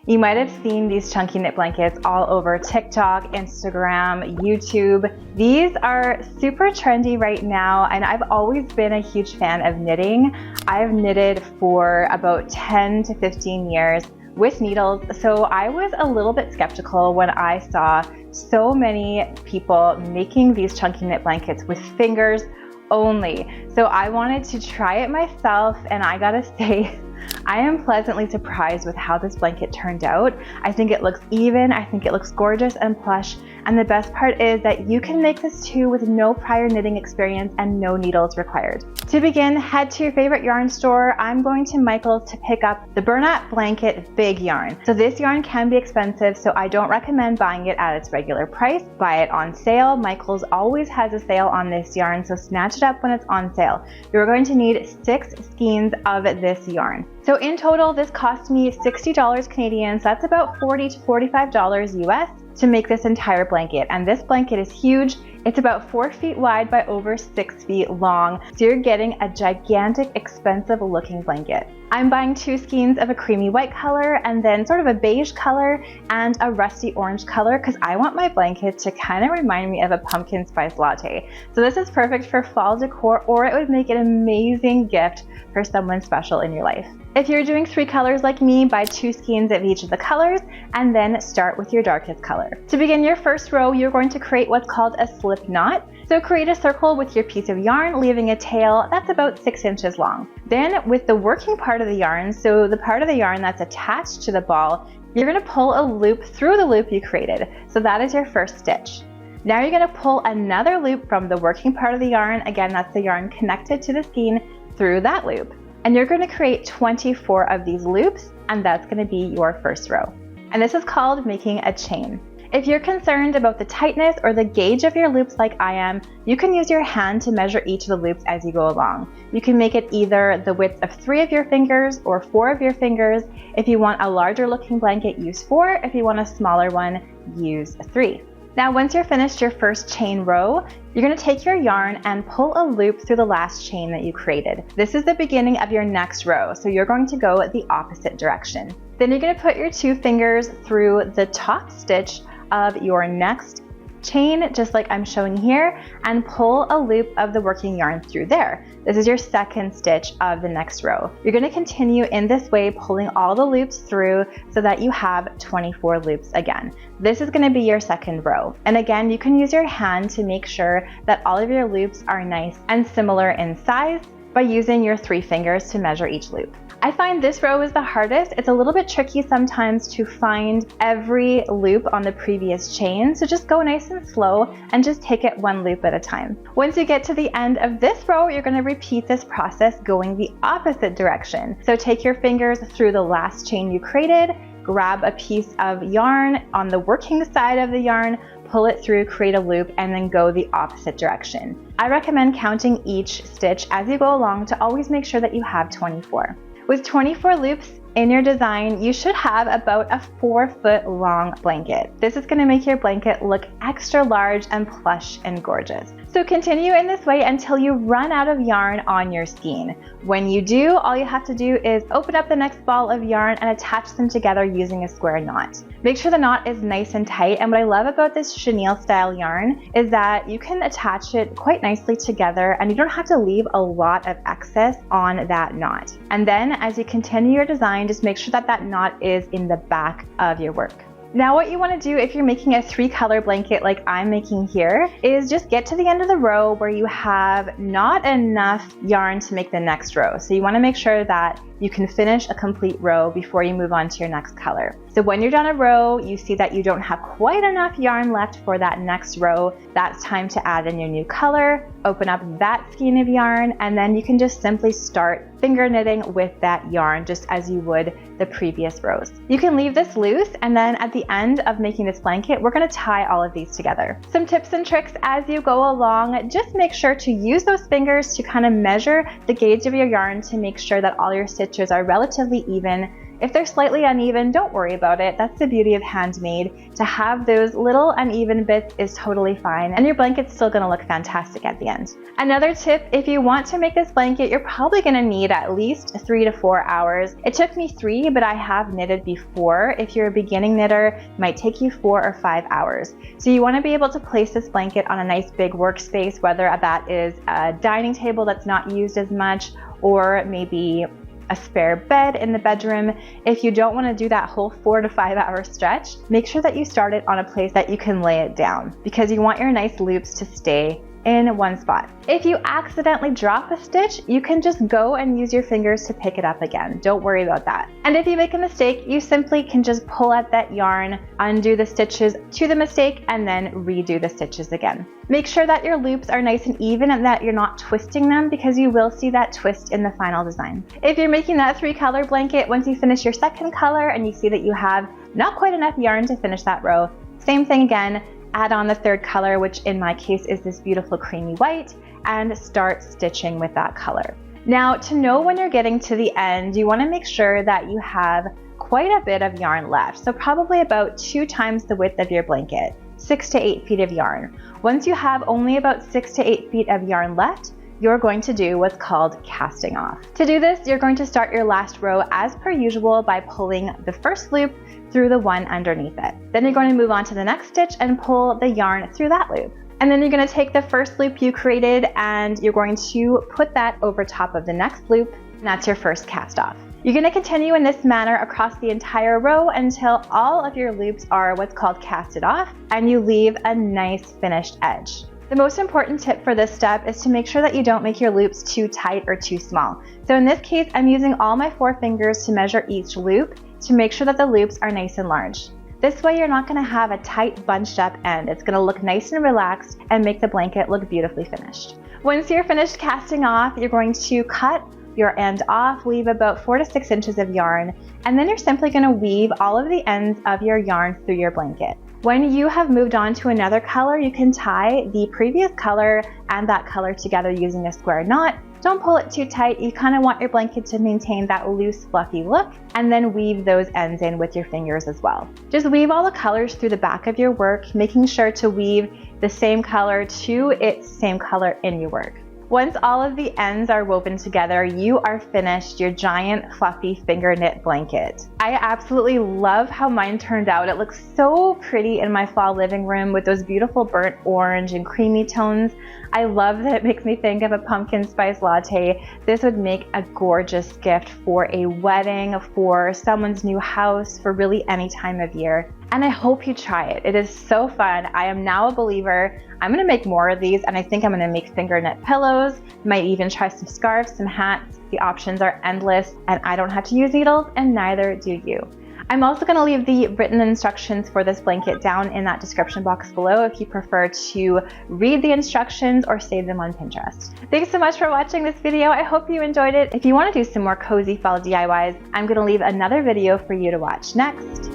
You might have seen these chunky knit blankets all over TikTok, Instagram, YouTube. These are super trendy right now, and I've always been a huge fan of knitting. I've knitted for about 10 to 15 years with needles, so I was a little bit skeptical when I saw so many people making these chunky knit blankets with fingers only. So I wanted to try it myself, and I gotta say, I am pleasantly surprised with how this blanket turned out. I think it looks even, I think it looks gorgeous and plush, and the best part is that you can make this too with no prior knitting experience and no needles required. To begin, head to your favorite yarn store. I'm going to Michael's to pick up the Bernat Blanket Big Yarn. So this yarn can be expensive, so I don't recommend buying it at its regular price. Buy it on sale. Michael's always has a sale on this yarn, so snatch it up when it's on sale. You're going to need 6 skeins of this yarn. So in total, this cost me $60 Canadian, so that's about $40 to $45 US to make this entire blanket. And this blanket is huge. It's about 4 feet wide by over 6 feet long, so you're getting a gigantic, expensive looking blanket. I'm buying 2 skeins of a creamy white color and then sort of a beige color and a rusty orange color because I want my blanket to kind of remind me of a pumpkin spice latte. So this is perfect for fall decor, or it would make an amazing gift for someone special in your life. If you're doing 3 colors like me, buy 2 skeins of each of the colors and then start with your darkest color. To begin your first row, you're going to create what's called a slip knot. So create a circle with your piece of yarn, leaving a tail that's about 6 inches long. Then with the working part of the yarn, so the part of the yarn that's attached to the ball, you're going to pull a loop through the loop you created. So that is your first stitch. Now you're going to pull another loop from the working part of the yarn, again that's the yarn connected to the skein, through that loop. And you're going to create 24 of these loops, and that's going to be your first row. And this is called making a chain. If you're concerned about the tightness or the gauge of your loops like I am, you can use your hand to measure each of the loops as you go along. You can make it either the width of 3 of your fingers or 4 of your fingers. If you want a larger looking blanket, use 4. If you want a smaller one, use 3. Now once you're finished your first chain row, you're going to take your yarn and pull a loop through the last chain that you created. This is the beginning of your next row, so you're going to go the opposite direction. Then you're going to put your 2 fingers through the top stitch of your next chain, just like I'm showing here, and pull a loop of the working yarn through there. This is your second stitch of the next row. You're going to continue in this way, pulling all the loops through so that you have 24 loops again. This is going to be your second row. And again, you can use your hand to make sure that all of your loops are nice and similar in size by using your 3 fingers to measure each loop. I find this row is the hardest. It's a little bit tricky sometimes to find every loop on the previous chain, so just go nice and slow and just take it 1 loop at a time. Once you get to the end of this row, you're going to repeat this process going the opposite direction. So take your fingers through the last chain you created, grab a piece of yarn on the working side of the yarn, pull it through, create a loop, and then go the opposite direction. I recommend counting each stitch as you go along to always make sure that you have 24. With 24 loops in your design, you should have about a 4-foot long blanket. This is going to make your blanket look extra large and plush and gorgeous. So continue in this way until you run out of yarn on your skein. When you do, all you have to do is open up the next ball of yarn and attach them together using a square knot. Make sure the knot is nice and tight, and what I love about this chenille style yarn is that you can attach it quite nicely together and you don't have to leave a lot of excess on that knot. And then as you continue your design, just make sure that that knot is in the back of your work. Now what you want to do if you're making a 3-color blanket like I'm making here is just get to the end of the row where you have not enough yarn to make the next row. So you want to make sure that you can finish a complete row before you move on to your next color. So when you're done a row, you see that you don't have quite enough yarn left for that next row. That's time to add in your new color, open up that skein of yarn, and then you can just simply start finger knitting with that yarn just as you would the previous rows. You can leave this loose, and then at the end of making this blanket, we're going to tie all of these together. Some tips and tricks as you go along. Just make sure to use those fingers to kind of measure the gauge of your yarn to make sure that all your stitches are relatively even. If they're slightly uneven, don't worry about it. That's the beauty of handmade. To have those little uneven bits is totally fine, and your blanket's still gonna look fantastic at the end. Another tip, if you want to make this blanket, you're probably gonna need at least 3 to 4 hours. It took me 3, but I have knitted before. If you're a beginning knitter, it might take you 4 or 5 hours. So you wanna be able to place this blanket on a nice big workspace, whether that is a dining table that's not used as much, or maybe a spare bed in the bedroom. If you don't want to do that whole 4 to 5 hour stretch, make sure that you start it on a place that you can lay it down, because you want your nice loops to stay in one spot. If you accidentally drop a stitch, you can just go and use your fingers to pick it up again. Don't worry about that. And if you make a mistake, you simply can just pull out that yarn, undo the stitches to the mistake, and then redo the stitches again. Make sure that your loops are nice and even and that you're not twisting them, because you will see that twist in the final design. If you're making that 3-color blanket, once you finish your second color and you see that you have not quite enough yarn to finish that row, same thing again. Add on the 3rd color, which in my case is this beautiful creamy white, and start stitching with that color. Now, to know when you're getting to the end, you want to make sure that you have quite a bit of yarn left. So probably about 2 times the width of your blanket, 6 to 8 feet of yarn. Once you have only about 6 to 8 feet of yarn left, you're going to do what's called casting off. To do this, you're going to start your last row as per usual by pulling the first loop through the one underneath it. Then you're going to move on to the next stitch and pull the yarn through that loop. And then you're going to take the first loop you created and you're going to put that over top of the next loop, and that's your first cast off. You're going to continue in this manner across the entire row until all of your loops are what's called casted off and you leave a nice finished edge. The most important tip for this step is to make sure that you don't make your loops too tight or too small. So in this case, I'm using all my 4 fingers to measure each loop to make sure that the loops are nice and large. This way you're not going to have a tight bunched up end. It's going to look nice and relaxed and make the blanket look beautifully finished. Once you're finished casting off, you're going to cut your end off, leave about 4 to 6 inches of yarn, and then you're simply going to weave all of the ends of your yarn through your blanket. When you have moved on to another color, you can tie the previous color and that color together using a square knot. Don't pull it too tight. You kind of want your blanket to maintain that loose, fluffy look, and then weave those ends in with your fingers as well. Just weave all the colors through the back of your work, making sure to weave the same color to its same color in your work. Once all of the ends are woven together, you are finished your giant fluffy finger knit blanket. I absolutely love how mine turned out. It looks so pretty in my fall living room with those beautiful burnt orange and creamy tones. I love that it makes me think of a pumpkin spice latte. This would make a gorgeous gift for a wedding, for someone's new house, for really any time of year. And I hope you try it. It is so fun. I am now a believer. I'm gonna make more of these, and I think I'm gonna make finger knit pillows, might even try some scarves, some hats. The options are endless, and I don't have to use needles, and neither do you. I'm also gonna leave the written instructions for this blanket down in that description box below if you prefer to read the instructions or save them on Pinterest. Thanks so much for watching this video. I hope you enjoyed it. If you wanna do some more cozy fall DIYs, I'm gonna leave another video for you to watch next,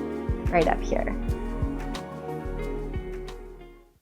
right up here.